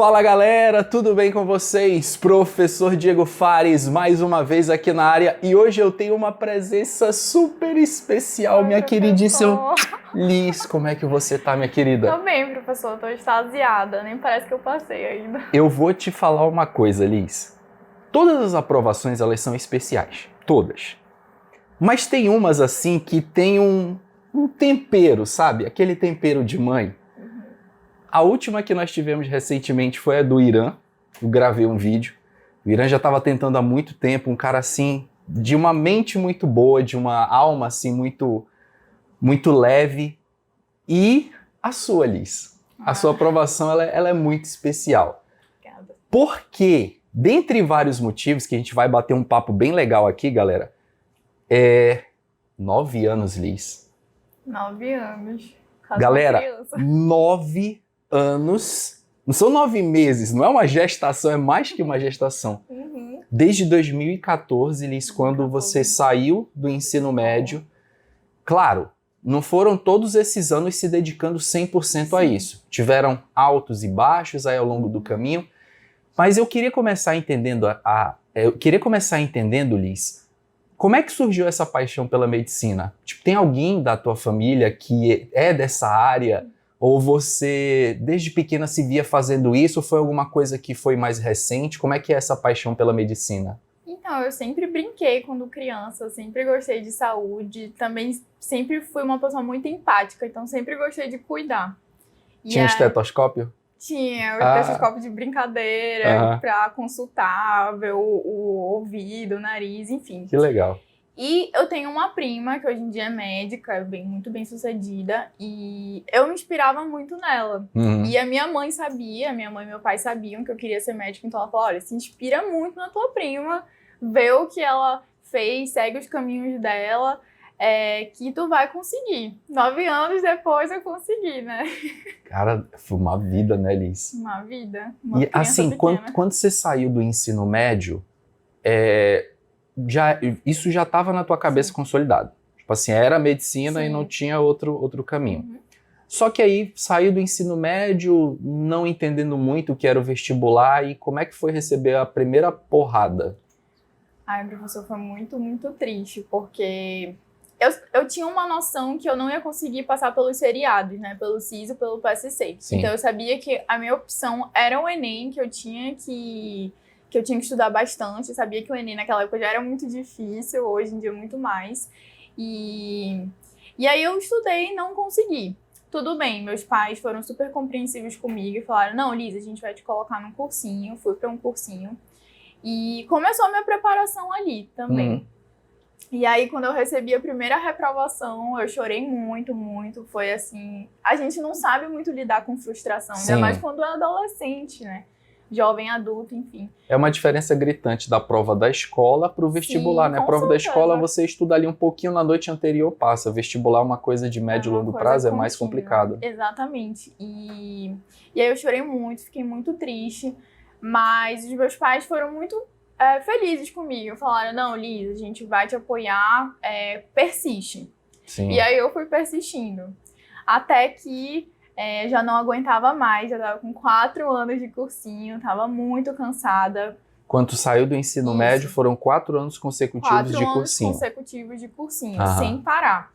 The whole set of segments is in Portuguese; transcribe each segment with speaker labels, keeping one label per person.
Speaker 1: Fala galera, tudo bem com vocês? Professor Diego Fares, mais uma vez aqui na área e hoje eu tenho uma presença super especial,
Speaker 2: Oi,
Speaker 1: minha
Speaker 2: professor.
Speaker 1: queridíssima Liz. Como é que você tá, minha querida?
Speaker 2: Tô bem, professor, tô extasiada, nem parece que eu passei ainda.
Speaker 1: Eu vou te falar uma coisa, Liz. Todas as aprovações, elas são especiais, todas. Mas tem umas assim que tem um tempero, sabe? Aquele tempero de mãe. A última que nós tivemos recentemente foi a do Irã. Eu gravei um vídeo. O Irã já estava tentando há muito tempo, um cara assim, de uma mente muito boa, de uma alma assim muito, muito leve. E a sua, Liz. A sua aprovação ela é muito especial.
Speaker 2: Obrigada.
Speaker 1: Porque, dentre vários motivos, que a gente vai bater um papo bem legal aqui, galera, 9 anos, Liz.
Speaker 2: 9 anos. Quase
Speaker 1: Galera,
Speaker 2: uma criança.
Speaker 1: 9 anos, não são 9 meses, não é uma gestação, é mais que uma gestação. Desde 2014, Liz, quando você saiu do ensino médio, claro, não foram todos esses anos se dedicando 100% a isso. Tiveram altos e baixos aí ao longo do caminho, mas eu queria começar entendendo, Liz, como é que surgiu essa paixão pela medicina? Tipo, tem alguém da tua família que é dessa área? Ou você, desde pequena, se via fazendo isso? Ou foi alguma coisa que foi mais recente? Como é que é essa paixão pela medicina?
Speaker 2: Então, eu sempre brinquei quando criança, sempre gostei de saúde, também sempre fui uma pessoa muito empática, então sempre gostei de cuidar.
Speaker 1: Tinha estetoscópio?
Speaker 2: Tinha o estetoscópio de brincadeira, pra consultar, ver o ouvido, o nariz, enfim.
Speaker 1: Que legal.
Speaker 2: E eu tenho uma prima que hoje em dia é médica, muito bem sucedida, e eu me inspirava muito nela. E a minha mãe sabia, minha mãe e meu pai sabiam que eu queria ser médica, então ela falou, olha, se inspira muito na tua prima, vê o que ela fez, segue os caminhos dela, que tu vai conseguir. 9 anos depois eu consegui, né?
Speaker 1: Cara, foi uma vida, né, Liz?
Speaker 2: Uma vida. Uma
Speaker 1: E assim,
Speaker 2: pequena.
Speaker 1: quando você saiu do ensino médio, isso já estava na tua cabeça consolidado. Tipo assim, era medicina e não tinha outro caminho. Só que aí saiu do ensino médio, não entendendo muito o que era o vestibular, e como é que foi receber a primeira porrada?
Speaker 2: Ai, professor, foi muito, muito triste, porque eu tinha uma noção que eu não ia conseguir passar pelos seriados, né? Pelo CIS e pelo PSC.
Speaker 1: Sim.
Speaker 2: Então eu sabia que a minha opção era o Enem, que eu tinha que estudar bastante. Eu sabia que o Enem naquela época já era muito difícil, hoje em dia muito mais. E aí eu estudei e não consegui. Tudo bem, meus pais foram super compreensivos comigo e falaram, não, Liz, a gente vai te colocar num cursinho. Fui para um cursinho. E começou a minha preparação ali também. E aí, quando eu recebi a primeira reprovação, eu chorei muito, muito. Foi assim, a gente não sabe muito lidar com frustração, ainda mais quando é adolescente, né? Jovem, adulto, enfim.
Speaker 1: É uma diferença gritante da prova da escola para o vestibular, né? A prova da escola você estuda ali um pouquinho na noite anterior, passa. Vestibular é uma coisa de médio e longo prazo, é mais complicado.
Speaker 2: Exatamente. E aí eu chorei muito, fiquei muito triste. Mas os meus pais foram muito felizes comigo. Falaram, não, Liz, a gente vai te apoiar, persiste.
Speaker 1: Sim.
Speaker 2: E aí eu fui persistindo. Até que já não aguentava mais, já estava com 4 anos de cursinho, estava muito cansada.
Speaker 1: Quando tu saiu do ensino médio, foram 4 anos consecutivos de cursinho. 4 anos
Speaker 2: consecutivos de cursinho, sem parar.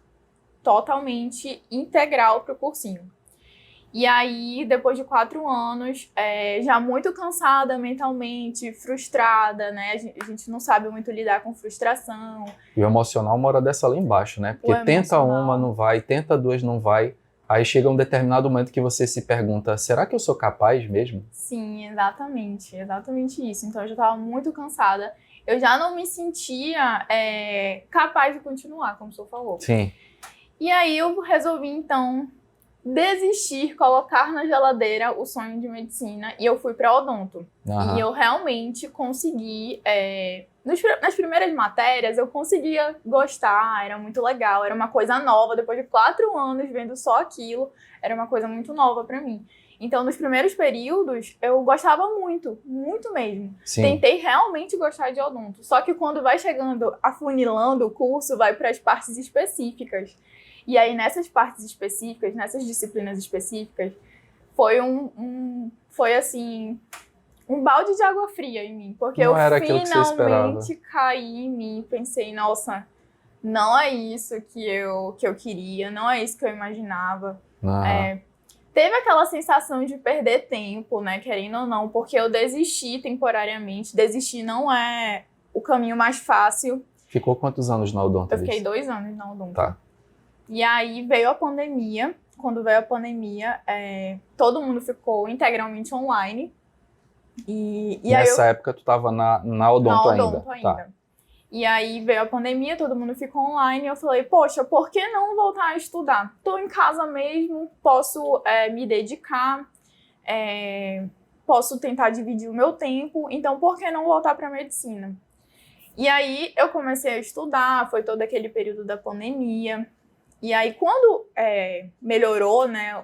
Speaker 2: Totalmente integral pro cursinho. E aí, depois de 4 anos, já muito cansada mentalmente, frustrada, né? A gente não sabe muito lidar com frustração.
Speaker 1: E o emocional uma hora dessa lá embaixo, né? Porque tenta uma, não vai, tenta 2, não vai. Aí chega um determinado momento que você se pergunta, será que eu sou capaz mesmo?
Speaker 2: Sim, exatamente isso. Então eu já estava muito cansada. Eu já não me sentia capaz de continuar, como o senhor falou.
Speaker 1: Sim.
Speaker 2: E aí eu resolvi, então, desistir, colocar na geladeira o sonho de medicina e eu fui para odonto. E eu realmente consegui, nas primeiras matérias eu conseguia gostar, era muito legal, era uma coisa nova, depois de 4 anos vendo só aquilo, era uma coisa muito nova para mim. Então, nos primeiros períodos, eu gostava muito, muito mesmo.
Speaker 1: Sim.
Speaker 2: Tentei realmente gostar de odonto, só que quando vai chegando, afunilando o curso, vai para as partes específicas. E aí, nessas partes específicas, nessas disciplinas específicas, foi assim, um balde de água fria em mim, porque
Speaker 1: Não
Speaker 2: eu
Speaker 1: era aquilo que você esperava.
Speaker 2: finalmente caí em mim, pensei, nossa, não é isso que eu queria, não é isso que eu imaginava.
Speaker 1: Aham.
Speaker 2: Teve aquela sensação de perder tempo, né, querendo ou não, porque eu desisti temporariamente, desistir não é o caminho mais fácil.
Speaker 1: Ficou quantos anos na Odonto?
Speaker 2: Eu fiquei 2 anos na Odonto.
Speaker 1: Tá.
Speaker 2: E aí veio a pandemia. Quando veio a pandemia, todo mundo ficou integralmente online. E
Speaker 1: Nessa época tu tava na Odonto ainda. Tá.
Speaker 2: E aí veio a pandemia, todo mundo ficou online. E eu falei, poxa, por que não voltar a estudar? Tô em casa mesmo, posso me dedicar, posso tentar dividir o meu tempo. Então, por que não voltar para medicina? E aí eu comecei a estudar, foi todo aquele período da pandemia. E aí quando melhorou, né,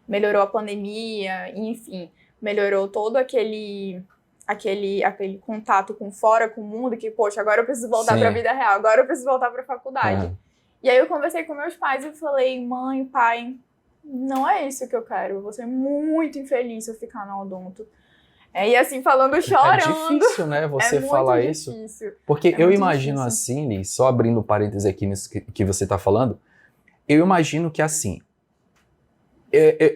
Speaker 2: melhorou a pandemia, enfim, melhorou todo aquele contato com fora, com o mundo, que, poxa, agora eu preciso voltar para a vida real, agora eu preciso voltar para a faculdade.
Speaker 1: Uhum.
Speaker 2: E aí eu conversei com meus pais e falei, mãe, pai, não é isso que eu quero, eu vou ser muito infeliz se eu ficar na Odonto. E assim, falando, chorando.
Speaker 1: É difícil, né, você falar isso.
Speaker 2: Difícil.
Speaker 1: Porque eu imagino
Speaker 2: difícil.
Speaker 1: assim, Liz, só abrindo parênteses aqui nisso que você tá falando, eu imagino que assim,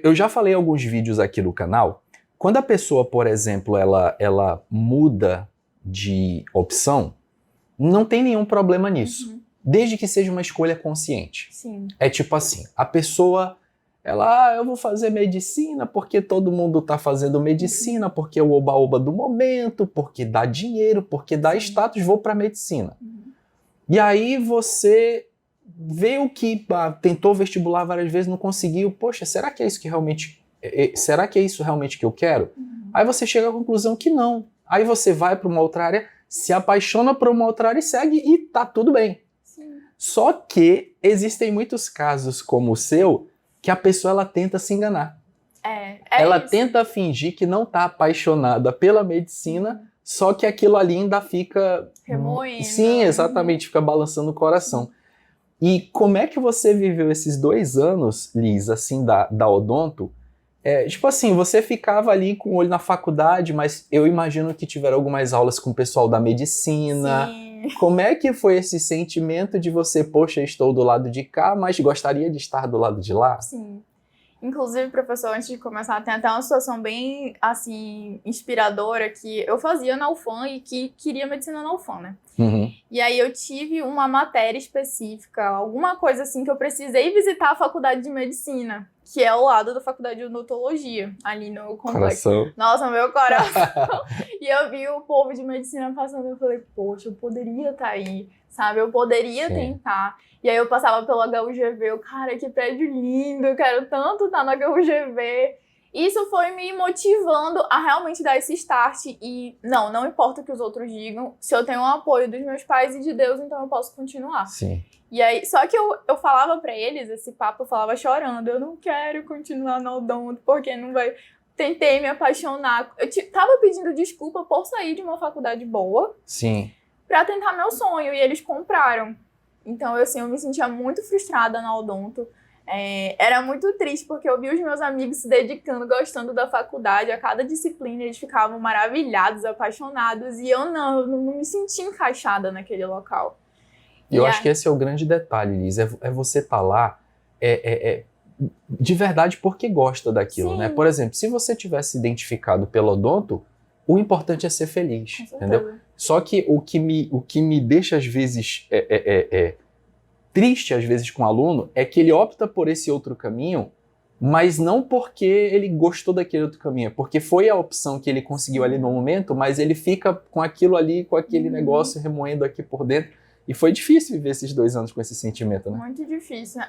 Speaker 1: eu já falei em alguns vídeos aqui no canal, quando a pessoa, por exemplo, ela muda de opção, não tem nenhum problema nisso, desde que seja uma escolha consciente.
Speaker 2: Sim.
Speaker 1: É tipo assim, a pessoa... eu vou fazer medicina porque todo mundo tá fazendo medicina, porque é o oba-oba do momento, porque dá dinheiro, porque dá status, vou pra medicina. E aí você veio que tentou vestibular várias vezes, não conseguiu. Poxa, será que é isso que realmente... será que é isso realmente que eu quero? Aí você chega à conclusão que não. Aí você vai pra uma outra área, se apaixona por uma outra área e segue e tá tudo bem.
Speaker 2: Sim.
Speaker 1: Só que existem muitos casos como o seu, que a pessoa ela tenta se enganar. Ela
Speaker 2: isso.
Speaker 1: tenta fingir que não tá apaixonada pela medicina, só que aquilo ali ainda fica...
Speaker 2: remoendo.
Speaker 1: Sim, exatamente, fica balançando o coração. E como é que você viveu esses 2 anos, Liz, assim, da Odonto? Tipo assim, você ficava ali com o olho na faculdade, mas eu imagino que tiveram algumas aulas com o pessoal da medicina.
Speaker 2: Sim.
Speaker 1: Como é que foi esse sentimento de você, poxa, estou do lado de cá, mas gostaria de estar do lado de lá?
Speaker 2: Sim. Inclusive, professor, antes de começar, tem até uma situação bem, assim, inspiradora que eu fazia na UFAM e que queria medicina na UFAM, né? E aí eu tive uma matéria específica, alguma coisa assim, que eu precisei visitar a faculdade de medicina, que é ao lado da faculdade de odontologia, ali no complexo.
Speaker 1: Coração.
Speaker 2: Nossa, meu coração! E eu vi o povo de medicina passando, eu falei, poxa, eu poderia estar aí, sabe? Eu poderia tentar. E aí eu passava pelo HUGV, eu, cara, que prédio lindo, eu quero tanto estar no HUGV. Isso foi me motivando a realmente dar esse start e não importa o que os outros digam, se eu tenho o apoio dos meus pais e de Deus, então eu posso continuar.
Speaker 1: Sim.
Speaker 2: E aí, só que eu falava pra eles, esse papo, eu falava chorando, eu não quero continuar na Odonto, porque não vai... Tentei me apaixonar, eu tava pedindo desculpa por sair de uma faculdade boa.
Speaker 1: Sim.
Speaker 2: Pra tentar meu sonho, e eles compraram. Então, assim, eu me sentia muito frustrada na Odonto. Era muito triste, porque eu vi os meus amigos se dedicando, gostando da faculdade. A cada disciplina, eles ficavam maravilhados, apaixonados. E eu não me sentia encaixada naquele local.
Speaker 1: E eu acho que esse é o grande detalhe, Liz. É você estar lá de verdade porque gosta daquilo,
Speaker 2: Sim.
Speaker 1: né? Por exemplo, se você tivesse identificado pelo Odonto, o importante é ser feliz, entendeu? Só que o que me deixa, às vezes, triste, às vezes, com o aluno, é que ele opta por esse outro caminho, mas não porque ele gostou daquele outro caminho, porque foi a opção que ele conseguiu ali no momento, mas ele fica com aquilo ali, com aquele negócio remoendo aqui por dentro. E foi difícil viver esses 2 anos com esse sentimento, né?
Speaker 2: Muito difícil.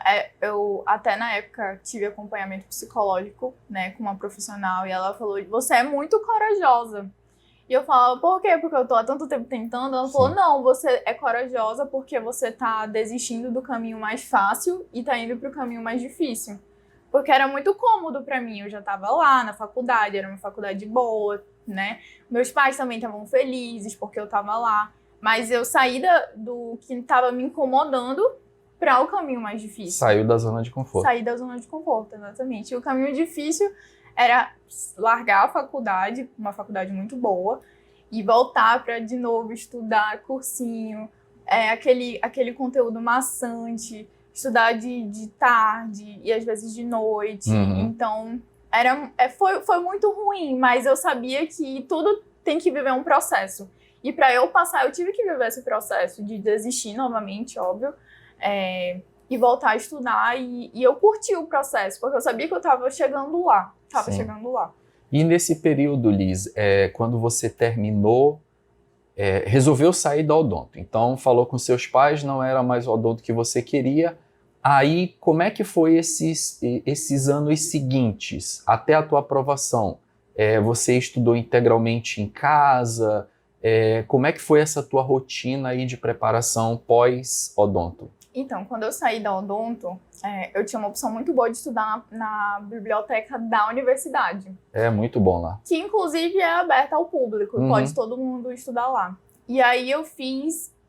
Speaker 2: Eu, até na época, tive acompanhamento psicológico, né, com uma profissional, e ela falou, você é muito corajosa. E eu falava, por quê? Porque eu tô há tanto tempo tentando. Ela falou, não, você é corajosa porque você tá desistindo do caminho mais fácil e tá indo pro caminho mais difícil. Porque era muito cômodo pra mim, eu já tava lá na faculdade, era uma faculdade boa, né? Meus pais também estavam felizes porque eu tava lá. Mas eu saí do que tava me incomodando para o caminho mais difícil.
Speaker 1: Saiu da zona de conforto.
Speaker 2: Sair da zona de conforto, exatamente. E o caminho difícil era largar a faculdade, uma faculdade muito boa, e voltar para, de novo, estudar cursinho, aquele conteúdo maçante, estudar de tarde e às vezes de noite. Então, foi muito ruim, mas eu sabia que tudo tem que viver um processo. E para eu passar, eu tive que viver esse processo de desistir novamente, óbvio, e voltar a estudar. E eu curti o processo, porque eu sabia que eu estava chegando lá.
Speaker 1: E nesse período, Liz, quando você terminou, resolveu sair da odonto. Então, falou com seus pais, não era mais o odonto que você queria. Aí, como é que foi esses anos seguintes, até a tua aprovação? Você estudou integralmente em casa? Como é que foi essa tua rotina aí de preparação pós-odonto?
Speaker 2: Então, quando eu saí da odonto, eu tinha uma opção muito boa de estudar na biblioteca da universidade.
Speaker 1: É muito bom lá.
Speaker 2: Que, inclusive, é aberta ao público. Pode todo mundo estudar lá. E aí,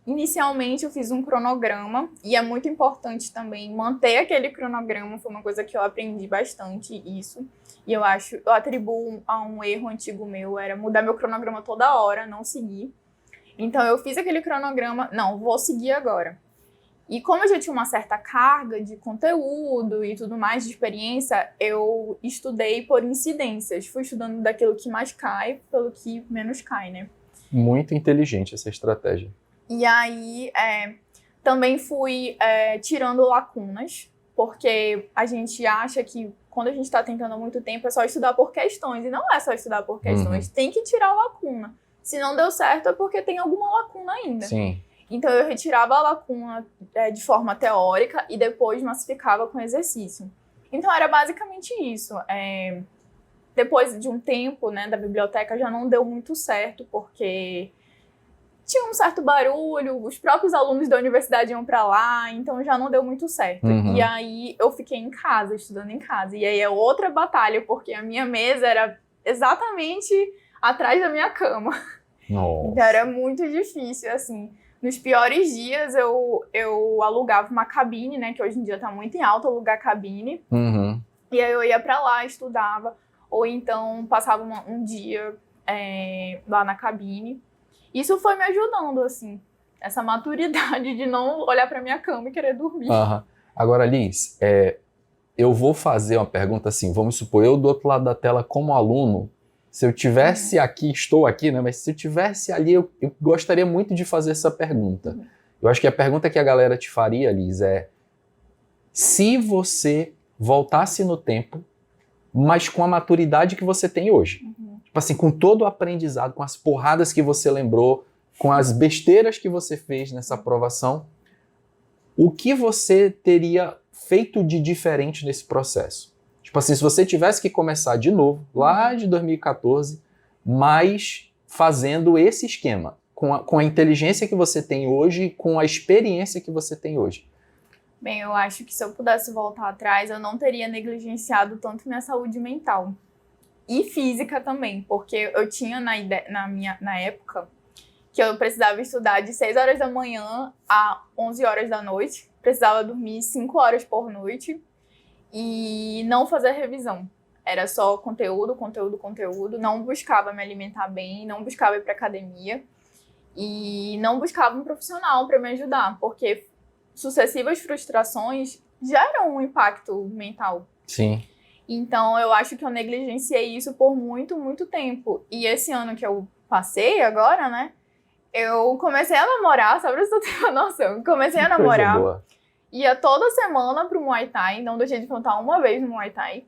Speaker 2: inicialmente, eu fiz um cronograma. E é muito importante também manter aquele cronograma. Foi uma coisa que eu aprendi bastante, isso. E eu atribuo a um erro antigo meu, era mudar meu cronograma toda hora, não seguir. Então, eu fiz aquele cronograma, não, vou seguir agora. E como eu já tinha uma certa carga de conteúdo e tudo mais, de experiência, eu estudei por incidências. Fui estudando daquilo que mais cai, pelo que menos cai, né?
Speaker 1: Muito inteligente essa estratégia.
Speaker 2: E aí, também fui tirando lacunas, porque a gente acha que quando a gente está tentando há muito tempo é só estudar por questões. E não é só estudar por questões, tem que tirar lacuna. Se não deu certo é porque tem alguma lacuna ainda.
Speaker 1: Sim.
Speaker 2: Então, eu retirava a lacuna de forma teórica e depois massificava com exercício. Então, era basicamente isso. Depois de um tempo, né, da biblioteca, já não deu muito certo, porque tinha um certo barulho, os próprios alunos da universidade iam para lá, então já não deu muito certo. E aí, eu fiquei em casa, estudando em casa. E aí, é outra batalha, porque a minha mesa era exatamente atrás da minha cama.
Speaker 1: Nossa.
Speaker 2: Então, era muito difícil, assim. Nos piores dias, eu alugava uma cabine, né? Que hoje em dia tá muito em alta alugar cabine. E aí eu ia pra lá, estudava. Ou então passava um dia lá na cabine. Isso foi me ajudando, assim. Essa maturidade de não olhar pra minha cama e querer dormir.
Speaker 1: Agora, Liz, eu vou fazer uma pergunta assim. Vamos supor, eu do outro lado da tela como aluno, se eu tivesse aqui, estou aqui, né? Mas se eu tivesse ali, eu gostaria muito de fazer essa pergunta. Eu acho que a pergunta que a galera te faria, Liz, se você voltasse no tempo, mas com a maturidade que você tem hoje. Tipo assim, com todo o aprendizado, com as porradas que você lembrou, com as besteiras que você fez nessa aprovação, o que você teria feito de diferente nesse processo? Tipo assim, se você tivesse que começar de novo, lá de 2014, mas fazendo esse esquema, com a inteligência que você tem hoje, com a experiência que você tem hoje.
Speaker 2: Bem, eu acho que se eu pudesse voltar atrás, eu não teria negligenciado tanto minha saúde mental. E física também, porque eu tinha na época que eu precisava estudar de 6 horas da manhã a 11 horas da noite, precisava dormir 5 horas por noite, e não fazer revisão. Era só conteúdo, não buscava me alimentar bem, não buscava ir para academia e não buscava um profissional para me ajudar, porque sucessivas frustrações geram um impacto mental.
Speaker 1: Sim.
Speaker 2: Então, eu acho que eu negligenciei isso por muito, muito tempo. E esse ano que eu passei agora, né, eu comecei a namorar, só pra você ter uma noção, comecei a namorar.
Speaker 1: Coisa boa.
Speaker 2: Ia toda semana pro Muay Thai, não deixei de faltar uma vez no Muay Thai.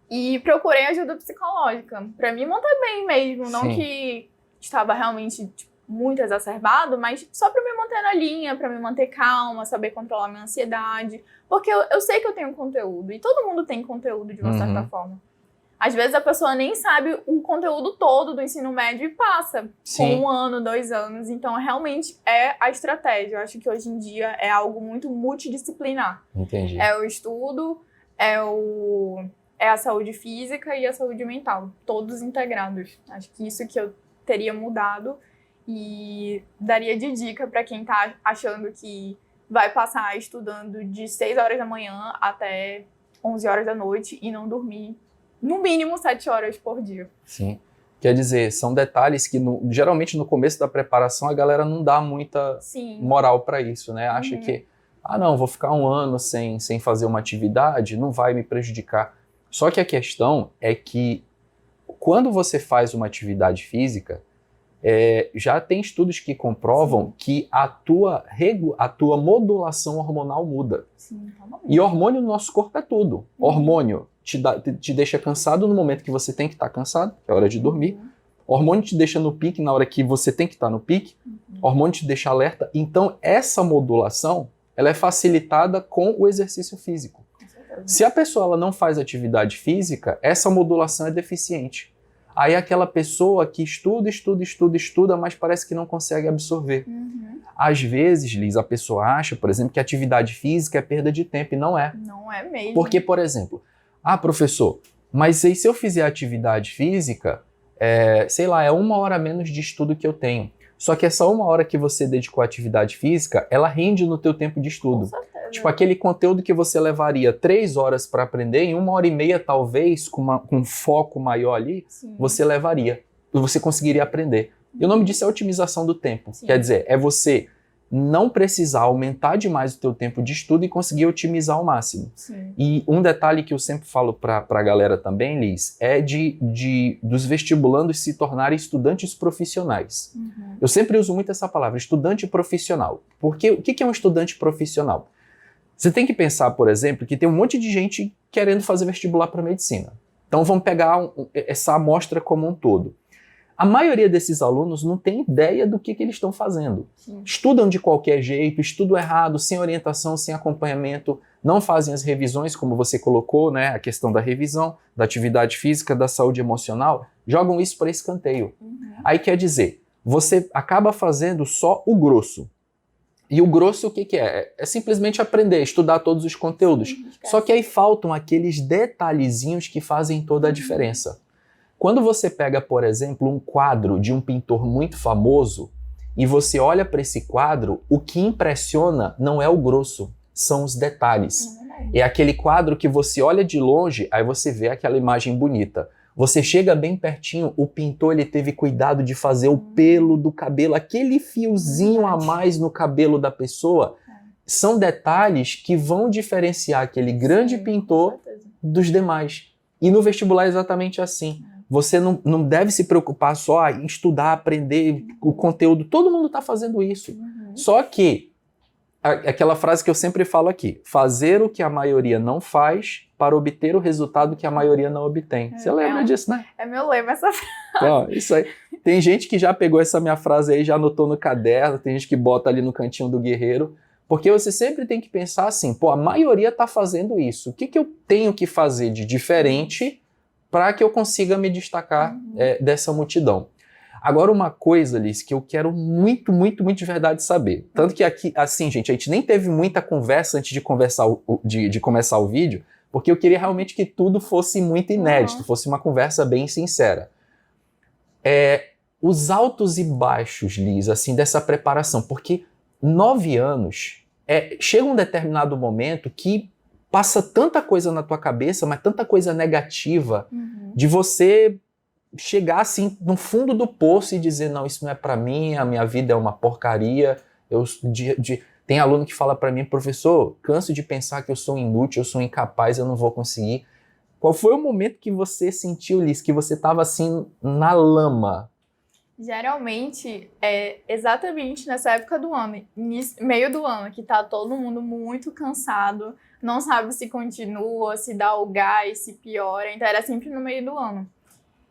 Speaker 2: E procurei ajuda psicológica, pra me manter bem mesmo. Não que estava realmente muito exacerbado, mas só pra me manter na linha, pra me manter calma, saber controlar minha ansiedade. Porque eu sei que eu tenho conteúdo, e todo mundo tem conteúdo de uma certa forma. Às vezes a pessoa nem sabe o conteúdo todo do ensino médio e passa com 1 ano, 2 anos. Então, realmente é a estratégia. Eu acho que hoje em dia é algo muito multidisciplinar.
Speaker 1: Entendi.
Speaker 2: É o estudo, é a saúde física e a saúde mental. Todos integrados. Acho que isso que eu teria mudado e daria de dica para quem tá achando que vai passar estudando de 6 horas da manhã até 11 horas da noite e não dormir no mínimo 7 horas por dia.
Speaker 1: Sim. Quer dizer, são detalhes que geralmente no começo da preparação a galera não dá muita moral para isso, né? Acha que, não, vou ficar um ano sem fazer uma atividade, não vai me prejudicar. Só que a questão é que quando você faz uma atividade física, já tem estudos que comprovam que a tua modulação hormonal muda.
Speaker 2: Sim, tá.
Speaker 1: E hormônio no nosso corpo é tudo. Hormônio te deixa cansado no momento que você tem que estar cansado, que é hora de dormir. Hormônio te deixa no pique na hora que você tem que estar no pique. Hormônio te deixa alerta. Então, essa modulação, ela é facilitada com o exercício físico. Se a pessoa ela não faz atividade física, essa modulação é deficiente. Aí aquela pessoa que estuda, mas parece que não consegue absorver. Às vezes, Liz, a pessoa acha, por exemplo, que atividade física é perda de tempo, e não é.
Speaker 2: Não é mesmo.
Speaker 1: Porque, por exemplo, professor, mas e se eu fizer atividade física, sei lá, é 1 hora menos de estudo que eu tenho. Só que essa 1 hora que você dedicou à atividade física, ela rende no teu tempo de estudo.
Speaker 2: Com certeza.
Speaker 1: Tipo, aquele conteúdo que você levaria 3 horas para aprender, em 1h30 talvez, com um foco maior ali, você levaria. Você conseguiria aprender. E o nome disso é otimização do tempo. Quer dizer, é você não precisar aumentar demais o teu tempo de estudo e conseguir otimizar ao máximo. E um detalhe que eu sempre falo para a galera também, Liz, é dos vestibulandos se tornarem estudantes profissionais. Eu sempre uso muito essa palavra, estudante profissional. Porque o que é um estudante profissional? Você tem que pensar, por exemplo, que tem um monte de gente querendo fazer vestibular para medicina. Então vamos pegar essa amostra como um todo. A maioria desses alunos não tem ideia do que eles estão fazendo. Estudam de qualquer jeito, estudam errado, sem orientação, sem acompanhamento, não fazem as revisões, como você colocou, né? A questão da revisão, da atividade física, da saúde emocional, jogam isso para escanteio. Aí quer dizer, você acaba fazendo só o grosso. E o grosso o que é? É simplesmente aprender, estudar todos os conteúdos. Só que aí faltam aqueles detalhezinhos que fazem toda a diferença. Quando você pega, por exemplo, um quadro de um pintor muito famoso e você olha para esse quadro, o que impressiona não é o grosso, são os detalhes. É aquele quadro que você olha de longe, aí você vê aquela imagem bonita. Você chega bem pertinho, o pintor ele teve cuidado de fazer o pelo do cabelo, aquele fiozinho a mais no cabelo da pessoa. São detalhes que vão diferenciar aquele grande pintor dos demais. E no vestibular é exatamente assim. Você não deve se preocupar só em estudar, aprender o conteúdo. Todo mundo está fazendo isso. Só que, aquela frase que eu sempre falo aqui, fazer o que a maioria não faz para obter o resultado que a maioria não obtém. Você lembra disso, né?
Speaker 2: É meu lema essa frase.
Speaker 1: Então, isso aí. Tem gente que já pegou essa minha frase aí, já anotou no caderno, tem gente que bota ali no cantinho do guerreiro, porque você sempre tem que pensar assim, a maioria está fazendo isso. O que eu tenho que fazer de diferente para que eu consiga me destacar dessa multidão? Agora, uma coisa, Liz, que eu quero muito, muito, muito de verdade saber. Tanto que aqui, assim, gente, a gente nem teve muita conversa antes de começar o vídeo, porque eu queria realmente que tudo fosse muito inédito, fosse uma conversa bem sincera. Os altos e baixos, Liz, assim, dessa preparação, porque 9 anos, chega um determinado momento que passa tanta coisa na tua cabeça, mas tanta coisa negativa, de você chegar assim no fundo do poço e dizer, não, isso não é pra mim, a minha vida é uma porcaria. Tem aluno que fala pra mim, professor, canso de pensar que eu sou inútil, eu sou incapaz, eu não vou conseguir. Qual foi o momento que você sentiu, Liz, que você estava assim na lama?
Speaker 2: Geralmente é exatamente nessa época do ano, meio do ano, que tá todo mundo muito cansado, não sabe se continua, se dá o gás, se piora, então era sempre no meio do ano.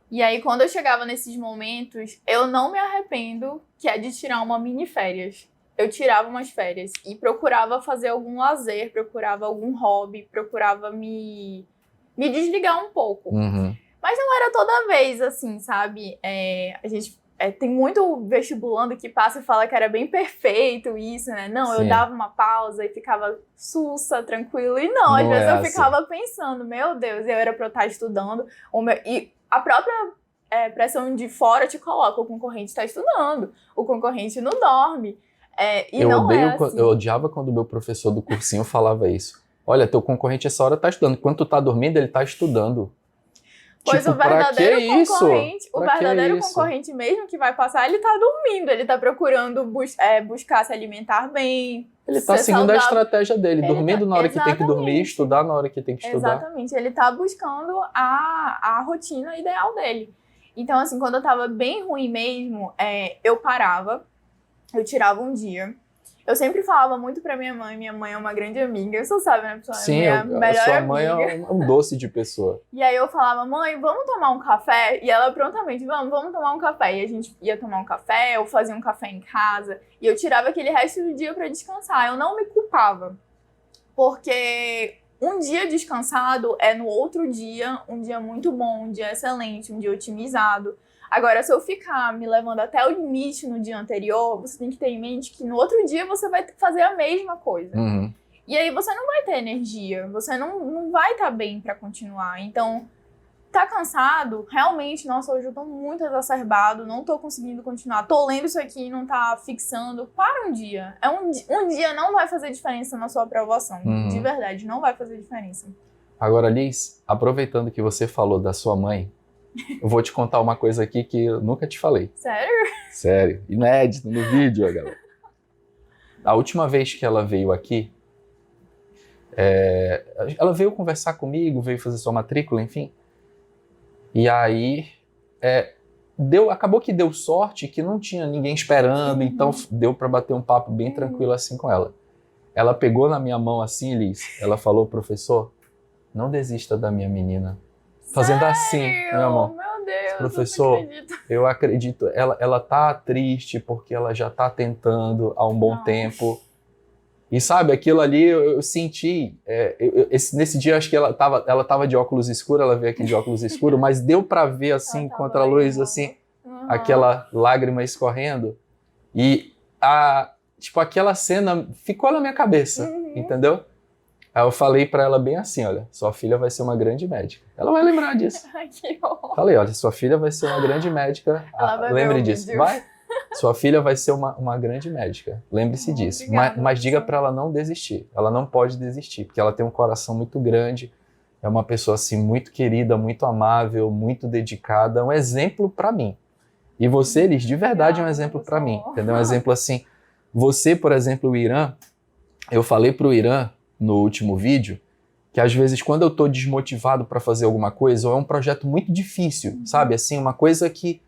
Speaker 2: E aí quando eu chegava nesses momentos, eu não me arrependo que é de tirar uma mini férias. Eu tirava umas férias e procurava fazer algum lazer, procurava algum hobby, procurava me desligar um pouco. Mas não era toda vez assim, sabe? A gente tem muito vestibulando que passa e fala que era bem perfeito isso, né? Não, eu dava uma pausa e ficava sussa, tranquilo. E não, às vezes eu ficava pensando, meu Deus, eu era pra eu estar estudando. E a própria pressão de fora te coloca, o concorrente está estudando, o concorrente não dorme. E não é assim.
Speaker 1: Eu odiava quando o meu professor do cursinho falava isso. Olha, teu concorrente essa hora tá estudando. Quando tu tá dormindo, ele tá estudando.
Speaker 2: Pois
Speaker 1: tipo,
Speaker 2: o verdadeiro concorrente,
Speaker 1: isso?
Speaker 2: Concorrente mesmo que vai passar, ele tá dormindo, ele tá procurando buscar se alimentar bem.
Speaker 1: Ele tá seguindo
Speaker 2: saudável.
Speaker 1: A estratégia dele, dormindo na hora que tem que dormir, estudar na hora que tem que estudar.
Speaker 2: Exatamente, ele tá buscando a rotina ideal dele. Então, assim, quando eu tava bem ruim mesmo, eu parava, eu tirava um dia. Eu sempre falava muito pra minha mãe é uma grande amiga, você sabe, né, pessoal?
Speaker 1: Sim,
Speaker 2: minha melhor
Speaker 1: sua mãe
Speaker 2: amiga.
Speaker 1: é um doce de pessoa.
Speaker 2: E aí eu falava, mãe, vamos tomar um café? E ela prontamente, vamos tomar um café. E a gente ia tomar um café, eu fazia um café em casa. E eu tirava aquele resto do dia pra descansar. Eu não me culpava. Porque um dia descansado é no outro dia um dia muito bom, um dia excelente, um dia otimizado. Agora, se eu ficar me levando até o limite no dia anterior, você tem que ter em mente que no outro dia você vai fazer a mesma coisa.
Speaker 1: Uhum.
Speaker 2: E aí você não vai ter energia, você não vai estar bem pra continuar. Então, tá cansado? Realmente, nossa, hoje eu tô muito exacerbado, não tô conseguindo continuar. Tô lendo isso aqui e não tá fixando. Para um dia. Um dia não vai fazer diferença na sua aprovação.
Speaker 1: Uhum.
Speaker 2: De verdade, não vai fazer diferença.
Speaker 1: Agora, Liz, aproveitando que você falou da sua mãe, eu vou te contar uma coisa aqui que eu nunca te falei.
Speaker 2: Sério?
Speaker 1: Sério, inédito no vídeo, galera. A última vez que ela veio aqui, ela veio conversar comigo, veio fazer sua matrícula, enfim. E aí, acabou que deu sorte que não tinha ninguém esperando, então deu para bater um papo bem tranquilo assim com ela. Ela pegou na minha mão assim, Liz, ela falou, professor, não desista da minha menina. Fazendo assim, na minha mão.
Speaker 2: Meu Deus,
Speaker 1: professor, eu acredito, ela tá triste porque ela já tá tentando há um bom tempo. E sabe, aquilo ali eu senti, nesse dia acho que ela tava de óculos escuros, ela veio aqui de óculos escuros, mas deu pra ver assim, contra a luz, assim, aquela lágrima escorrendo. E aquela cena ficou na minha cabeça, entendeu? Aí eu falei pra ela bem assim, olha, sua filha vai ser uma grande médica. Ela vai lembrar disso.
Speaker 2: Ai, que horror.
Speaker 1: Falei, olha, sua filha vai ser uma grande médica.
Speaker 2: Ela vai
Speaker 1: lembre
Speaker 2: ver o
Speaker 1: disso.
Speaker 2: vídeo.
Speaker 1: Vai. Sua filha vai ser uma grande médica. Lembre-se disso.
Speaker 2: Obrigada,
Speaker 1: mas diga pra ela não desistir. Ela não pode desistir, porque ela tem um coração muito grande. É uma pessoa assim muito querida, muito amável, muito dedicada. É um exemplo pra mim. E você, Liz, de verdade é um exemplo pra mim. Entendeu? Um exemplo assim. Você, por exemplo, o Irã, eu falei pro Irã no último vídeo, que às vezes quando eu tô desmotivado para fazer alguma coisa, ou é um projeto muito difícil, sabe? Assim, uma coisa que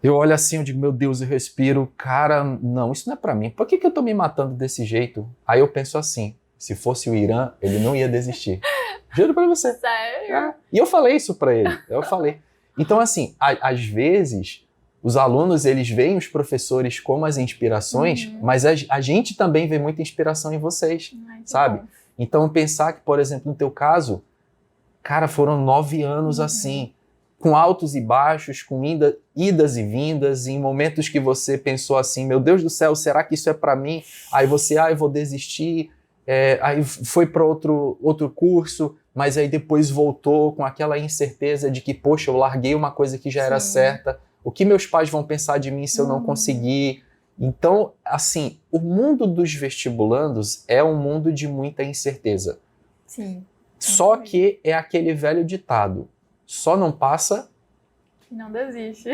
Speaker 1: eu olho assim, eu digo, meu Deus, eu respiro, cara, não, isso não é para mim. Por que eu tô me matando desse jeito? Aí eu penso assim, se fosse o Irã, ele não ia desistir. Juro pra você.
Speaker 2: Sério?
Speaker 1: E eu falei isso pra ele, eu falei. Então assim, às vezes, os alunos, eles veem os professores como as inspirações, mas a gente também vê muita inspiração em vocês, sabe?
Speaker 2: Bom.
Speaker 1: Então, pensar que, por exemplo, no teu caso, cara, foram 9 anos assim, com altos e baixos, com idas e vindas, em momentos que você pensou assim, meu Deus do céu, será que isso é pra mim? Aí você, eu vou desistir, aí foi para outro curso, mas aí depois voltou com aquela incerteza de que, poxa, eu larguei uma coisa que já era certa, o que meus pais vão pensar de mim se eu não conseguir? Então, assim, o mundo dos vestibulandos é um mundo de muita incerteza.
Speaker 2: Sim.
Speaker 1: Só que é aquele velho ditado, só não passa...
Speaker 2: Não desiste.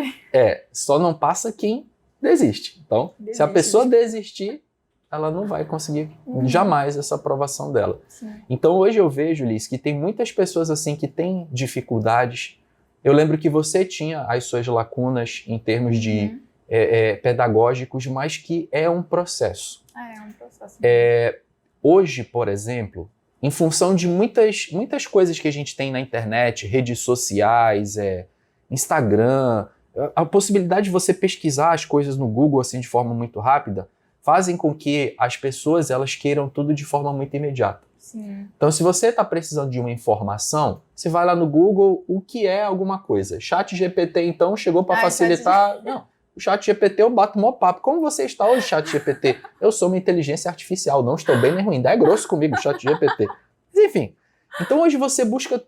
Speaker 1: Só não passa quem desiste. Então, se a pessoa desistir, ela não vai conseguir jamais essa aprovação dela.
Speaker 2: Sim.
Speaker 1: Então, hoje eu vejo, Liz, que tem muitas pessoas assim que têm dificuldades. Eu lembro que você tinha as suas lacunas em termos de pedagógicos, mas que é um processo.
Speaker 2: É um processo.
Speaker 1: Hoje, por exemplo, em função de muitas coisas que a gente tem na internet, redes sociais, Instagram, a possibilidade de você pesquisar as coisas no Google assim de forma muito rápida, fazem com que as pessoas elas queiram tudo de forma muito imediata.
Speaker 2: Sim.
Speaker 1: Então, se você está precisando de uma informação, você vai lá no Google, o que é alguma coisa. ChatGPT, então, chegou para facilitar... Não, o ChatGPT eu bato o maior papo. Como você está hoje, ChatGPT? Eu sou uma inteligência artificial, não estou bem nem ruim. Dá grosso comigo, ChatGPT. Mas, enfim, então hoje você busca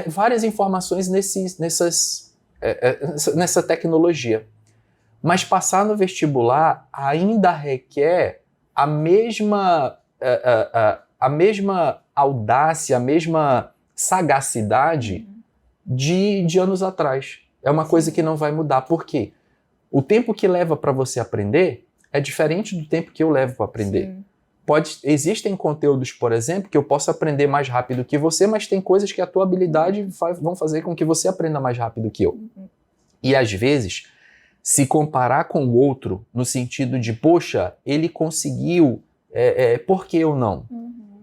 Speaker 1: várias informações nessa tecnologia. Mas passar no vestibular ainda requer a mesma audácia, a mesma sagacidade de anos atrás. É uma coisa que não vai mudar. Por quê? O tempo que leva para você aprender é diferente do tempo que eu levo para aprender.
Speaker 2: Sim.
Speaker 1: Existem conteúdos, por exemplo, que eu posso aprender mais rápido que você, mas tem coisas que a tua habilidade vão fazer com que você aprenda mais rápido que eu. E às vezes, se comparar com o outro, no sentido de, poxa, ele conseguiu, por que eu não?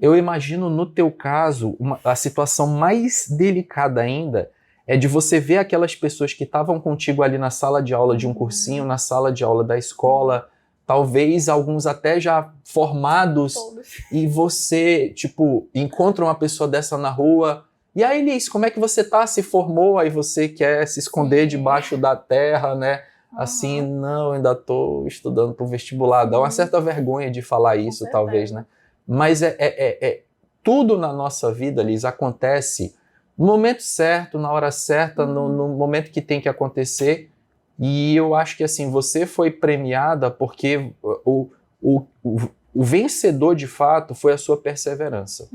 Speaker 1: Eu imagino no teu caso, a situação mais delicada ainda é de você ver aquelas pessoas que estavam contigo ali na sala de aula de um cursinho, na sala de aula da escola, talvez alguns até já formados, e você, tipo, encontra uma pessoa dessa na rua, e aí, Liz, como é que você tá? Se formou, aí você quer se esconder debaixo da terra, né? Assim, não, eu ainda tô estudando pro vestibular. Dá uma certa vergonha de falar isso, talvez, né? Mas tudo na nossa vida, Liz, acontece no momento certo, na hora certa, no momento que tem que acontecer. E eu acho que, assim, você foi premiada porque o vencedor, de fato, foi a sua perseverança.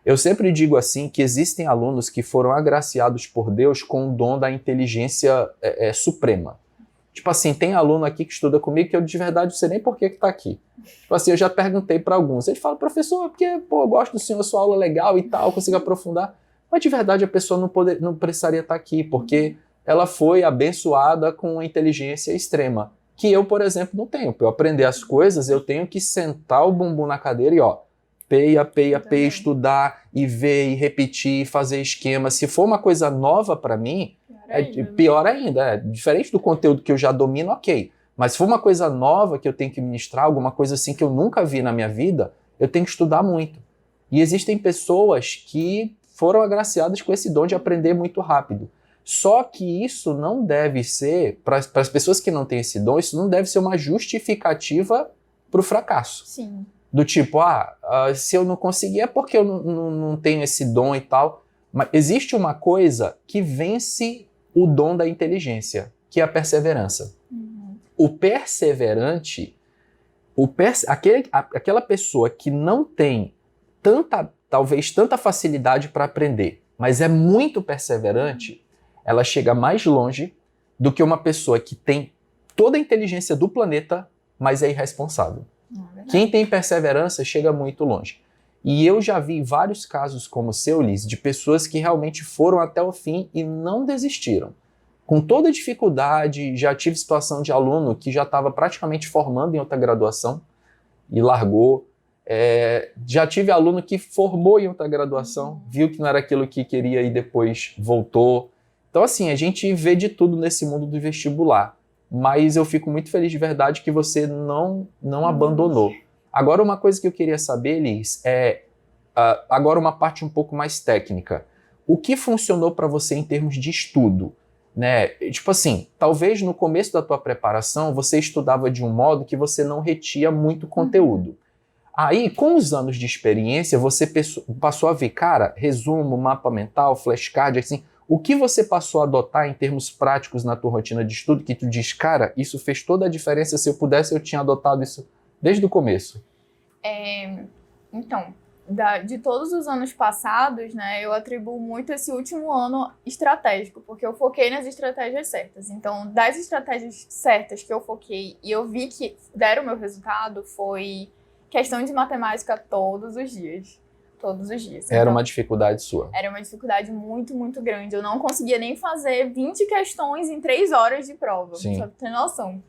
Speaker 1: Eu sempre digo, assim, que existem alunos que foram agraciados por Deus com o dom da inteligência suprema. Tipo assim, tem aluno aqui que estuda comigo que eu de verdade não sei nem por que tá aqui. Tipo assim, eu já perguntei para alguns. Eles falam, professor, porque pô, eu gosto do senhor, sua aula é legal e tal, eu consigo aprofundar. Mas de verdade a pessoa não precisaria estar aqui, porque ela foi abençoada com uma inteligência extrema. Que eu, por exemplo, não tenho. Para eu aprender as coisas, eu tenho que sentar o bumbum na cadeira e peia, estudar e ver e repetir, fazer esquema. Se for uma coisa nova para mim, pior ainda. Diferente do conteúdo que eu já domino, ok. Mas se for uma coisa nova que eu tenho que ministrar, alguma coisa assim que eu nunca vi na minha vida, eu tenho que estudar muito. E existem pessoas que foram agraciadas com esse dom de aprender muito rápido. Só que isso não deve ser, para as pessoas que não têm esse dom, isso não deve ser uma justificativa para o fracasso.
Speaker 2: Sim.
Speaker 1: Do tipo, se eu não conseguir é porque eu não tenho esse dom e tal. Mas existe uma coisa que vence o dom da inteligência, que é a perseverança. O perseverante, aquela pessoa que não tem talvez tanta facilidade para aprender, mas é muito perseverante, ela chega mais longe do que uma pessoa que tem toda a inteligência do planeta, mas é irresponsável. Quem tem perseverança chega muito longe. E eu já vi vários casos como o seu, Liz, de pessoas que realmente foram até o fim e não desistiram. Com toda a dificuldade, já tive situação de aluno que já estava praticamente formando em outra graduação e largou. Já tive aluno que formou em outra graduação, viu que não era aquilo que queria e depois voltou. Então, assim, a gente vê de tudo nesse mundo do vestibular. Mas eu fico muito feliz de verdade que você não abandonou. Agora, uma coisa que eu queria saber, Liz, agora uma parte um pouco mais técnica. O que funcionou para você em termos de estudo? Né? Tipo assim, talvez no começo da tua preparação você estudava de um modo que você não retia muito conteúdo. Aí, com os anos de experiência, você passou a ver, cara, resumo, mapa mental, flashcard, assim, o que você passou a adotar em termos práticos na tua rotina de estudo que tu diz, cara, isso fez toda a diferença, se eu pudesse eu tinha adotado isso desde o começo?
Speaker 2: Então, de todos os anos passados, né, eu atribuo muito esse último ano estratégico, porque eu foquei nas estratégias certas. Então, das estratégias certas que eu foquei e eu vi que deram o meu resultado, foi questão de matemática todos os dias. Todos os dias.
Speaker 1: Era uma dificuldade sua?
Speaker 2: Era uma dificuldade muito, muito grande. Eu não conseguia nem fazer 20 questões em 3 horas de prova,
Speaker 1: Sim.
Speaker 2: só pra ter noção.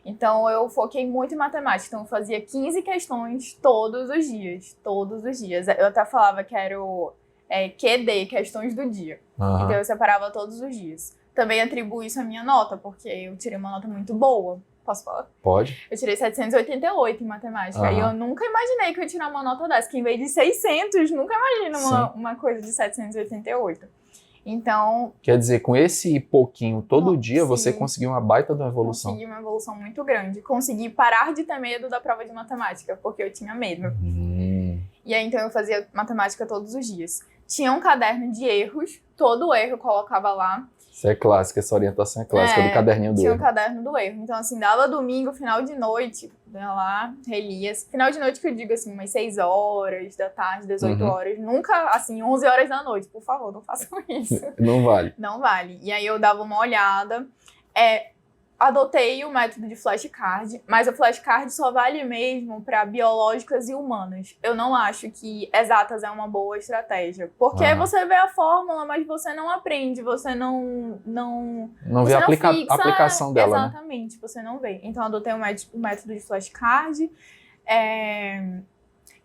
Speaker 2: Então, eu foquei muito em matemática. Então, eu fazia 15 questões todos os dias. Todos os dias. Eu até falava que era o QD, questões do dia. Então, eu separava todos os dias. Também atribuo isso à minha nota, porque eu tirei uma nota muito boa. Posso falar?
Speaker 1: Pode.
Speaker 2: Eu tirei 788 em matemática. E eu nunca imaginei que eu ia tirar uma nota dessa. Quem veio de 600, nunca imagina uma coisa de 788. Então...
Speaker 1: Quer dizer, com esse pouquinho todo dia, você conseguiu uma baita de uma evolução.
Speaker 2: Consegui uma evolução muito grande. Consegui parar de ter medo da prova de matemática, porque eu tinha medo. E aí, então, eu fazia matemática todos os dias. Tinha um caderno de erros, todo erro eu colocava lá.
Speaker 1: Isso é clássico, essa orientação é clássica do caderninho do
Speaker 2: tinha
Speaker 1: erro.
Speaker 2: o caderno do erro. Então, assim, dava domingo, final de noite, ia lá, relia. Final de noite que eu digo, assim, umas 6 horas da tarde, 18 horas. Nunca, assim, 11 horas da noite. Por favor, não façam isso.
Speaker 1: Não vale.
Speaker 2: Não vale. E aí eu dava uma olhada. Adotei o método de flashcard, mas o flashcard só vale mesmo para biológicas e humanas. Eu não acho que exatas é uma boa estratégia. Porque você vê a fórmula, mas você não aprende, você não
Speaker 1: vê a aplicação dela, né?
Speaker 2: Exatamente, você não vê. Então, adotei o método de flashcard.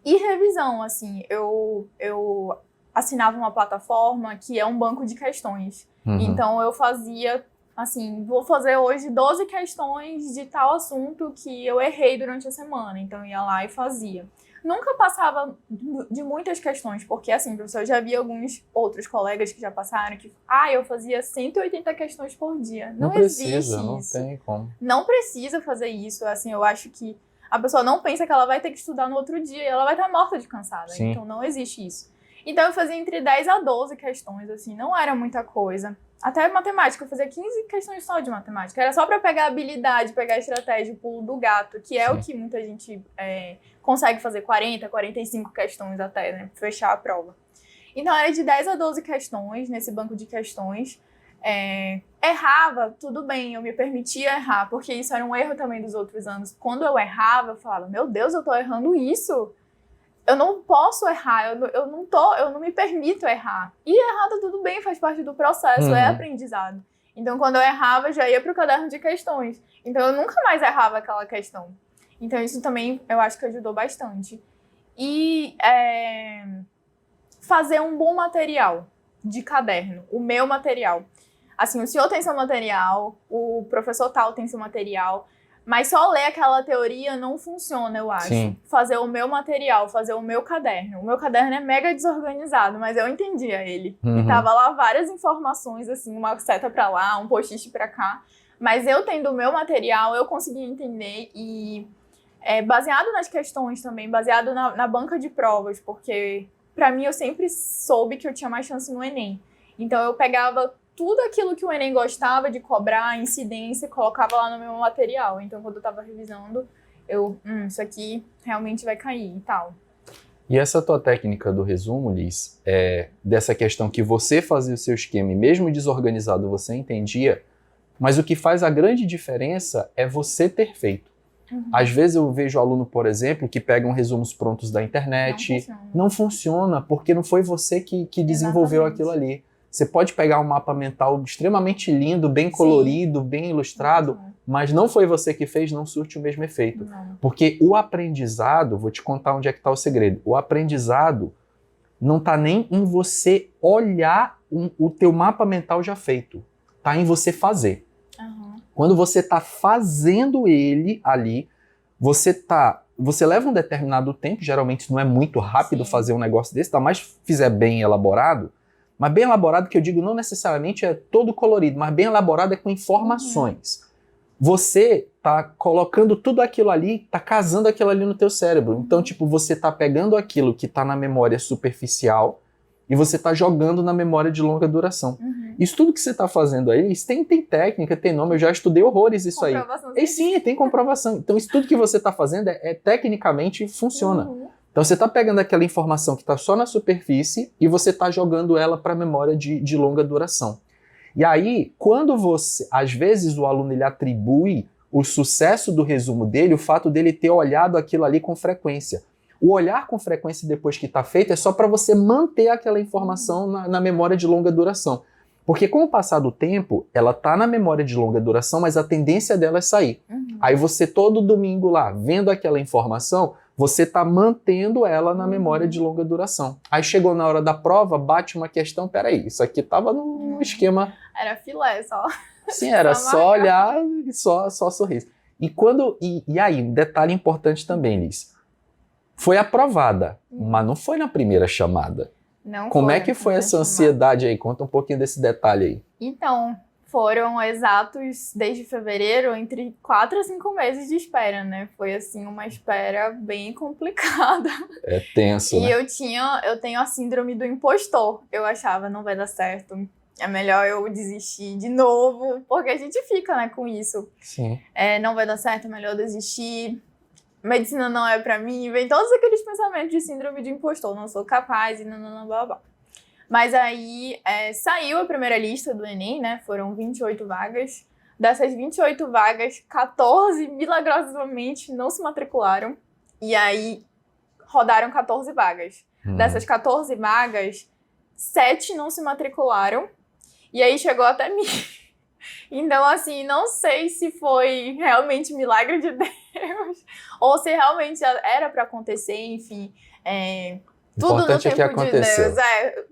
Speaker 2: E revisão, assim, eu assinava uma plataforma que é um banco de questões. Então, eu fazia... Assim, vou fazer hoje 12 questões de tal assunto que eu errei durante a semana. Então, eu ia lá e fazia. Nunca passava de muitas questões, porque, assim, professor, eu já vi alguns outros colegas que já passaram que, eu fazia 180 questões por dia. Não existe isso.
Speaker 1: Não tem como.
Speaker 2: Não precisa fazer isso. Assim, eu acho que a pessoa não pensa que ela vai ter que estudar no outro dia e ela vai estar morta de cansada.
Speaker 1: Sim.
Speaker 2: Então, não existe isso. Então, eu fazia entre 10 a 12 questões, assim, não era muita coisa. Até matemática, eu fazia 15 questões só de matemática. Era só para pegar a habilidade, pegar a estratégia, o pulo do gato, que é o que muita gente consegue fazer 40, 45 questões até, né? Fechar a prova. Então, era de 10 a 12 questões nesse banco de questões. Errava, tudo bem, eu me permitia errar, porque isso era um erro também dos outros anos. Quando eu errava, eu falava, meu Deus, eu tô errando isso. Eu não posso errar, eu não me permito errar. E errado tudo bem, faz parte do processo, é aprendizado. Então, quando eu errava, eu já ia pro caderno de questões. Então, eu nunca mais errava aquela questão. Então, isso também eu acho que ajudou bastante. E fazer um bom material de caderno, o meu material. Assim, o senhor tem seu material, o professor tal tem seu material, mas só ler aquela teoria não funciona, eu acho.
Speaker 1: Sim.
Speaker 2: Fazer o meu material, fazer o meu caderno. O meu caderno é mega desorganizado, mas eu entendia ele. E tava lá várias informações, assim, uma seta pra lá, um post-it pra cá. Mas eu tendo o meu material, eu conseguia entender e baseado nas questões também, baseado na banca de provas, porque pra mim eu sempre soube que eu tinha mais chance no Enem. Então eu pegava tudo aquilo que o Enem gostava de cobrar, incidência, colocava lá no meu material. Então, quando eu tava revisando, isso aqui realmente vai cair e tal.
Speaker 1: E essa tua técnica do resumo, Liz, dessa questão que você fazia o seu esquema e mesmo desorganizado você entendia, mas o que faz a grande diferença é você ter feito. Às vezes eu vejo aluno, por exemplo, que pegam resumos prontos da internet. Não funciona porque não foi você que desenvolveu aquilo ali. Você pode pegar um mapa mental extremamente lindo, bem colorido, bem ilustrado, mas não foi você que fez, não surte o mesmo efeito.
Speaker 2: Não.
Speaker 1: Porque o aprendizado, vou te contar onde é que está o segredo, o aprendizado não está nem em você olhar o teu mapa mental já feito, está em você fazer. Quando você está fazendo ele ali, você leva um determinado tempo, geralmente isso não é muito rápido fazer um negócio desse, tá mais fizer bem elaborado. Mas bem elaborado, que eu digo, não necessariamente é todo colorido, mas bem elaborado é com informações. Você tá colocando tudo aquilo ali, tá casando aquilo ali no teu cérebro. Então, tipo, você tá pegando aquilo que tá na memória superficial e você tá jogando na memória de longa duração. Isso tudo que você tá fazendo aí, isso tem técnica, tem nome, eu já estudei horrores isso aí. Sim, tem comprovação. Então, isso tudo que você tá fazendo tecnicamente funciona. Então você está pegando aquela informação que está só na superfície e você está jogando ela para a memória de longa duração. E aí, quando às vezes o aluno ele atribui o sucesso do resumo dele, o fato dele ter olhado aquilo ali com frequência. O olhar com frequência depois que está feito é só para você manter aquela informação na memória de longa duração. Porque com o passar do tempo, ela está na memória de longa duração, mas a tendência dela é sair. Aí você todo domingo lá, vendo aquela informação, você está mantendo ela na memória de longa duração. Aí chegou na hora da prova, bate uma questão, peraí, isso aqui estava no esquema...
Speaker 2: Era filé só.
Speaker 1: Sim, era só olhar e só sorrir. E aí, um detalhe importante também, Liz. Foi aprovada, mas não foi na primeira chamada.
Speaker 2: Não.
Speaker 1: Como é que foi essa ansiedade aí? Conta um pouquinho desse detalhe aí.
Speaker 2: Então, foram exatos, desde fevereiro, entre 4 a 5 meses de espera, né? Foi, assim, uma espera bem complicada.
Speaker 1: É tenso, né?
Speaker 2: E eu tenho a síndrome do impostor. Eu achava, não vai dar certo. é melhor eu desistir de novo, porque a gente fica, né, com isso.
Speaker 1: Sim.
Speaker 2: Não vai dar certo, é melhor eu desistir. Medicina não é pra mim. Vem todos aqueles pensamentos de síndrome de impostor. Não sou capaz e não, blá, blá. Mas aí saiu a primeira lista do Enem, né? Foram 28 vagas. Dessas 28 vagas, 14 milagrosamente não se matricularam. E aí rodaram 14 vagas. Dessas 14 vagas, 7 não se matricularam. E aí chegou até mim. Então, assim, não sei se foi realmente milagre de Deus ou se realmente era para acontecer, enfim. Tudo no tempo de Deus.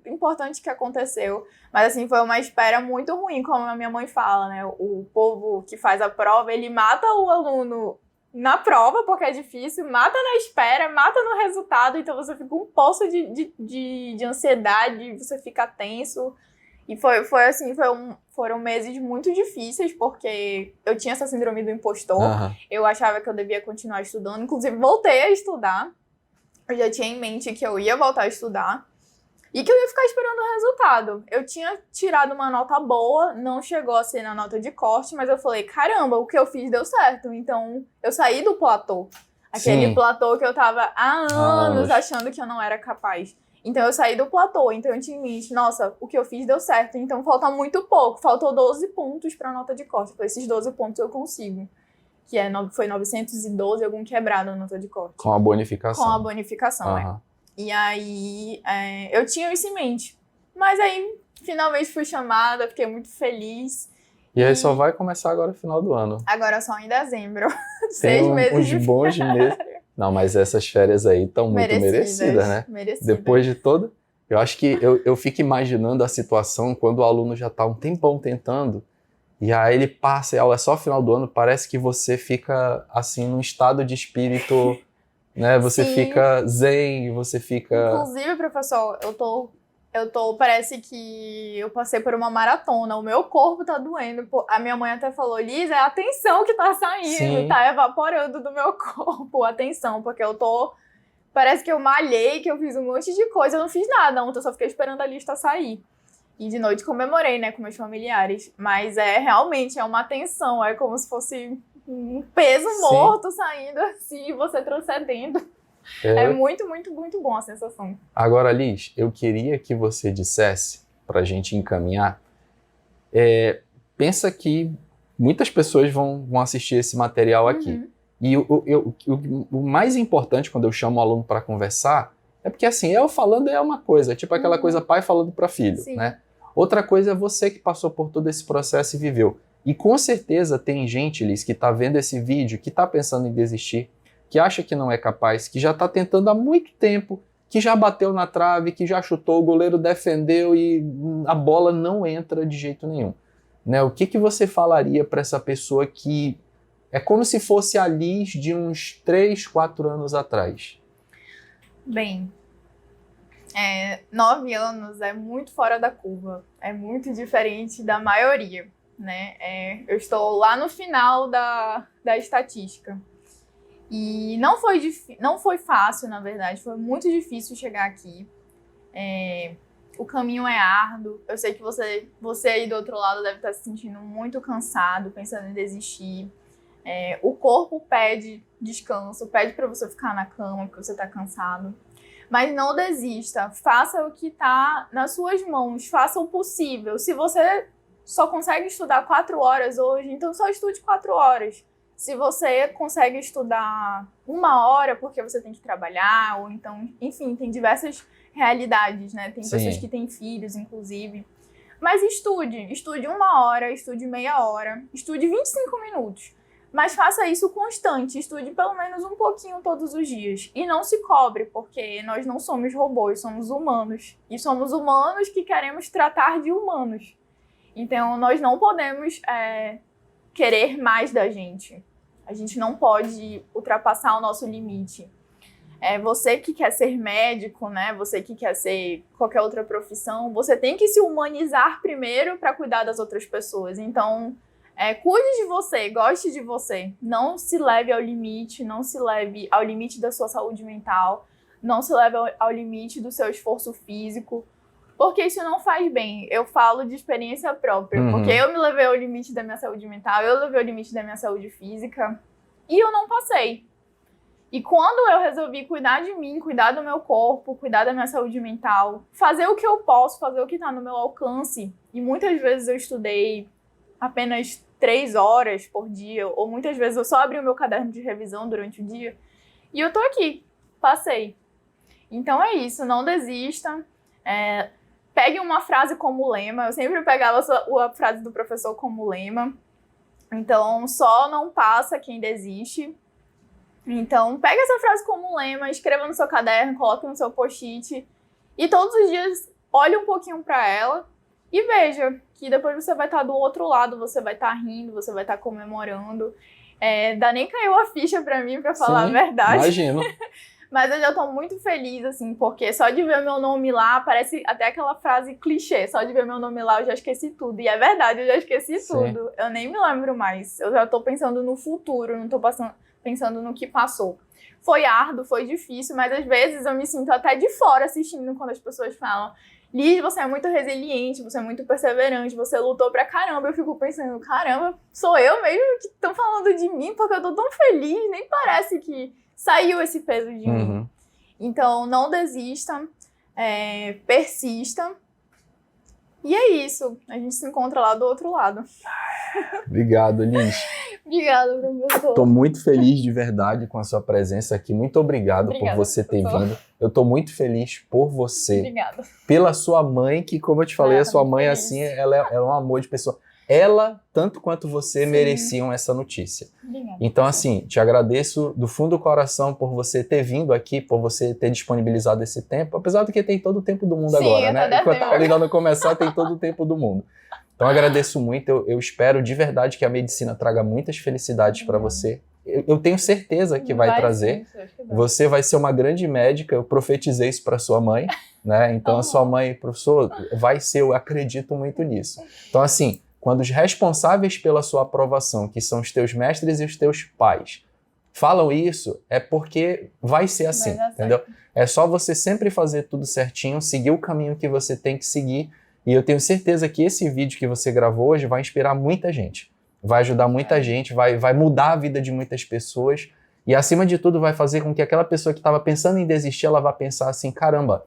Speaker 2: Importante que aconteceu. Mas, assim, foi uma espera muito ruim, como a minha mãe fala, né? O povo que faz a prova, ele mata o aluno na prova, porque é difícil, mata na espera, mata no resultado, então você fica um poço de ansiedade, você fica tenso. E foi assim, foram meses muito difíceis, porque eu tinha essa síndrome do impostor, eu achava que eu devia continuar estudando, inclusive voltei a estudar, eu já tinha em mente que eu ia voltar a estudar, e que eu ia ficar esperando o resultado. Eu tinha tirado uma nota boa, não chegou a ser na nota de corte, mas eu falei, caramba, o que eu fiz deu certo, então eu saí do platô, aquele platô que eu tava há anos achando que eu não era capaz. Então, eu saí do platô, então eu tinha em mente, nossa, o que eu fiz deu certo, então falta muito pouco, faltou 12 pontos para a nota de corte, então esses 12 pontos eu consigo, que foi 912, algum quebrado a nota de corte.
Speaker 1: Com a bonificação.
Speaker 2: Com a bonificação, E aí, eu tinha isso em mente, mas aí, finalmente fui chamada, fiquei muito feliz.
Speaker 1: E aí só vai começar agora no final do ano.
Speaker 2: Agora só em dezembro,
Speaker 1: Tem
Speaker 2: 6 meses de
Speaker 1: bons meses. Não, mas essas férias aí estão muito merecidas, né?
Speaker 2: Merecidas.
Speaker 1: Depois de toda... Eu acho que eu fico imaginando a situação quando o aluno já está um tempão tentando, e aí ele passa, e a aula é só final do ano, parece que você fica, assim, num estado de espírito, né? Você fica zen, você fica...
Speaker 2: Inclusive, professor, parece que eu passei por uma maratona, o meu corpo tá doendo. A minha mãe até falou, Liz, é a tensão que tá saindo, tá evaporando do meu corpo, a tensão, porque parece que eu malhei, que eu fiz um monte de coisa, eu não fiz nada, ontem eu só fiquei esperando a lista sair. E de noite comemorei, né, com meus familiares, mas realmente é uma tensão, é como se fosse um peso morto saindo assim, você transcendendo. É muito, muito, muito bom a sensação.
Speaker 1: Agora, Liz, eu queria que você dissesse, para a gente encaminhar, pensa que muitas pessoas vão assistir esse material aqui. E o mais importante quando eu chamo o aluno para conversar é porque, assim, eu falando é uma coisa, tipo aquela coisa pai falando para filho, né? Outra coisa é você que passou por todo esse processo e viveu. E com certeza tem gente, Liz, que está vendo esse vídeo, que está pensando em desistir, que acha que não é capaz, que já está tentando há muito tempo, que já bateu na trave, que já chutou, o goleiro defendeu e a bola não entra de jeito nenhum. Né? O que você falaria para essa pessoa que é como se fosse a Liz de uns 3, 4 anos atrás?
Speaker 2: Bem, 9 anos é muito fora da curva, é muito diferente da maioria, né? Eu estou lá no final da estatística. E não foi fácil, na verdade, foi muito difícil chegar aqui. O caminho é árduo, eu sei que você aí do outro lado deve estar se sentindo muito cansado, pensando em desistir. O corpo pede descanso, pede para você ficar na cama porque você está cansado. Mas não desista, faça o que está nas suas mãos, faça o possível. Se você só consegue estudar 4 horas hoje, então só estude 4 horas. Se você consegue estudar 1 hora porque você tem que trabalhar, ou então, enfim, tem diversas realidades, né? Tem pessoas que têm filhos, inclusive. Mas estude 1 hora, estude meia hora, estude 25 minutos. Mas faça isso constante, estude pelo menos um pouquinho todos os dias. E não se cobre, porque nós não somos robôs, somos humanos. E somos humanos que queremos tratar de humanos. Então, nós não podemos querer mais da gente. A gente não pode ultrapassar o nosso limite. Você que quer ser médico, né? Você que quer ser qualquer outra profissão, você tem que se humanizar primeiro para cuidar das outras pessoas. Então, cuide de você, goste de você. Não se leve ao limite, não se leve ao limite da sua saúde mental, não se leve ao limite do seu esforço físico, Porque isso não faz bem. Eu falo de experiência própria. Porque eu me levei ao limite da minha saúde mental, eu levei ao limite da minha saúde física. E eu não passei. E quando eu resolvi cuidar de mim, cuidar do meu corpo, cuidar da minha saúde mental, fazer o que eu posso, fazer o que está no meu alcance. E muitas vezes eu estudei apenas 3 horas por dia, ou muitas vezes eu só abri o meu caderno de revisão durante o dia. E eu tô aqui, passei. Então é isso, não desista. Pegue uma frase como lema. Eu sempre pegava a frase do professor como lema. Então, só não passa quem desiste. Então, pega essa frase como lema, escreva no seu caderno, coloque no seu post-it e todos os dias olhe um pouquinho para ela e veja que depois você vai estar do outro lado, você vai estar rindo, você vai estar comemorando. Ainda nem caiu a ficha para mim, para falar a verdade.
Speaker 1: Imagino.
Speaker 2: Mas eu já tô muito feliz, assim, porque só de ver meu nome lá, parece até aquela frase clichê, só de ver meu nome lá eu já esqueci tudo. E é verdade, eu já esqueci tudo. Eu nem me lembro mais. Eu já tô pensando no futuro, não tô pensando no que passou. Foi árduo, foi difícil, mas às vezes eu me sinto até de fora assistindo quando as pessoas falam: Liz, você é muito resiliente, você é muito perseverante, você lutou pra caramba. Eu fico pensando, caramba, sou eu mesmo que estão falando de mim, porque eu tô tão feliz, nem parece que saiu esse peso de mim. Então, não desista, persista. E é isso. A gente se encontra lá do outro lado.
Speaker 1: Obrigado, Liz.
Speaker 2: Obrigada, professor.
Speaker 1: Estou muito feliz de verdade com a sua presença aqui. Muito obrigado por você ter vindo. Eu estou muito feliz por você.
Speaker 2: Obrigada.
Speaker 1: Pela sua mãe, que, como eu te falei, a sua mãe, assim, ela é um amor de pessoa. Ela, tanto quanto você, mereciam essa notícia.
Speaker 2: Obrigada.
Speaker 1: Então, assim, te agradeço do fundo do coração por você ter vindo aqui, por você ter disponibilizado esse tempo, apesar de que tem todo o tempo do mundo agora, né? Enquanto a aula não começar, tem todo o tempo do mundo. Então, agradeço muito. Eu espero de verdade que a medicina traga muitas felicidades para você. Eu tenho certeza que vai trazer. Você vai ser uma grande médica. Eu profetizei isso para sua mãe, né? Então, a sua mãe, professor, vai ser, eu acredito muito nisso. Então, assim, quando os responsáveis pela sua aprovação, que são os teus mestres e os teus pais, falam isso, é porque vai ser assim, entendeu? É só você sempre fazer tudo certinho, seguir o caminho que você tem que seguir. E eu tenho certeza que esse vídeo que você gravou hoje vai inspirar muita gente. Vai ajudar muita gente, vai mudar a vida de muitas pessoas. E, acima de tudo, vai fazer com que aquela pessoa que estava pensando em desistir, ela vá pensar assim, caramba,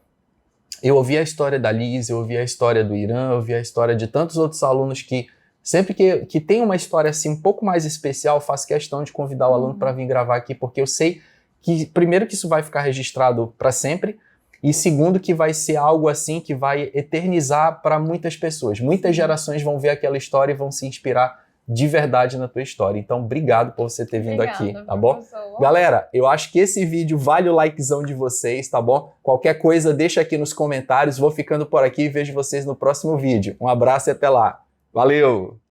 Speaker 1: eu ouvi a história da Liz, eu ouvi a história do Irã, eu ouvi a história de tantos outros alunos que, sempre que tem uma história assim um pouco mais especial, faço questão de convidar o aluno para vir gravar aqui, porque eu sei que, primeiro, que isso vai ficar registrado para sempre, e segundo, que vai ser algo assim que vai eternizar para muitas pessoas. Muitas gerações vão ver aquela história e vão se inspirar de verdade na tua história. Então, obrigado por você ter vindo aqui, tá bom? Galera, eu acho que esse vídeo vale o likezão de vocês, tá bom? Qualquer coisa, deixa aqui nos comentários. Vou ficando por aqui e vejo vocês no próximo vídeo. Um abraço e até lá. Valeu!